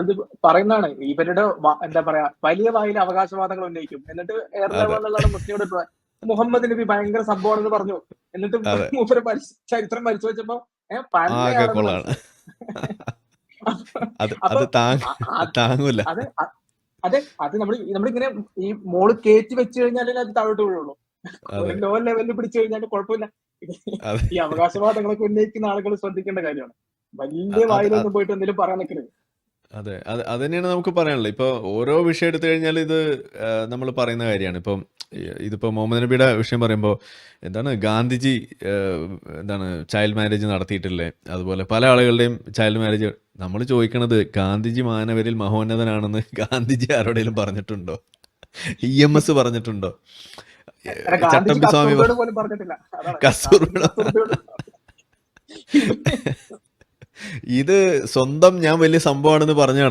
നമ്മളിത് പറയുന്നതാണ്. ഇവരുടെ എന്താ പറയാ വലിയ വായിലെ അവകാശവാദങ്ങൾ ഉന്നയിക്കും. എന്നിട്ട് എയർ അതെ ലെവലിലുള്ള മുസ്ലിങ്ങളുടെ മുഹമ്മദ് നബി ഭയങ്കര സംഭവമാണെന്ന് പറഞ്ഞു. എന്നിട്ട് അതെ മൂപ്പര് ചരിത്രം പരിശോധിച്ചപ്പോ വെച്ചപ്പോ ആകെ പന്നയാണെന്ന് കൊള്ളാണ്. മനസ്സിലായി. അത് അപ്പൊ അത് അ- അ- താങ്ങൂല. അത് അ- അതെ അത് നമ്മളിങ്ങനെ ഈ മോള് കയറ്റി വെച്ച് കഴിഞ്ഞാലേ അത് താഴോട്ട് വീഴുള്ളൂ. ഒരു അതെ ലോ ലെവലിൽ പിടിച്ചു കഴിഞ്ഞാൽ കുഴപ്പമില്ല. അതെ ഈ അവകാശവാദങ്ങളൊക്കെ ഉന്നയിക്കുന്ന ആളുകൾ ശ്രദ്ധിക്കേണ്ട കാര്യമാണ്. വലിയ അ- അത് വായിലൊന്നും പോയിട്ട് എന്തെങ്കിലും പറയാൻ നിൽക്കരുത്. അതെ അത് തന്നെയാണ് നമുക്ക് പറയാനുള്ളത്. ഇപ്പോൾ ഓരോ വിഷയം എടുത്തു കഴിഞ്ഞാൽ ഇത് നമ്മൾ പറയുന്ന കാര്യമാണ്. ഇപ്പം ഇതിപ്പോൾ മുഹമ്മദ് നബിയുടെ വിഷയം പറയുമ്പോൾ എന്താണ് ഗാന്ധിജി എന്താണ് ചൈൽഡ് മാരേജ് നടത്തിയിട്ടില്ലേ, അതുപോലെ പല ആളുകളുടെയും ചൈൽഡ് മാരേജ്. നമ്മൾ ചോദിക്കണത് ഗാന്ധിജി മാനവരിൽ മഹോന്നതനാണെന്ന് ഗാന്ധിജി ആരോടെങ്കിലും പറഞ്ഞിട്ടുണ്ടോ? EMS പറഞ്ഞിട്ടുണ്ടോ? ഗാന്ധിജി ചട്ടമ്പി സ്വാമി കസ്തൂർബയോട് പോലും പറഞ്ഞിട്ടില്ല. അതാണ് ഗാന്ധിജി കസ്തൂർബ കസ്തൂർബയോട് ഇത് സ്വന്തം ഞാൻ വലിയ സംഭവമാണെന്ന് പറഞ്ഞു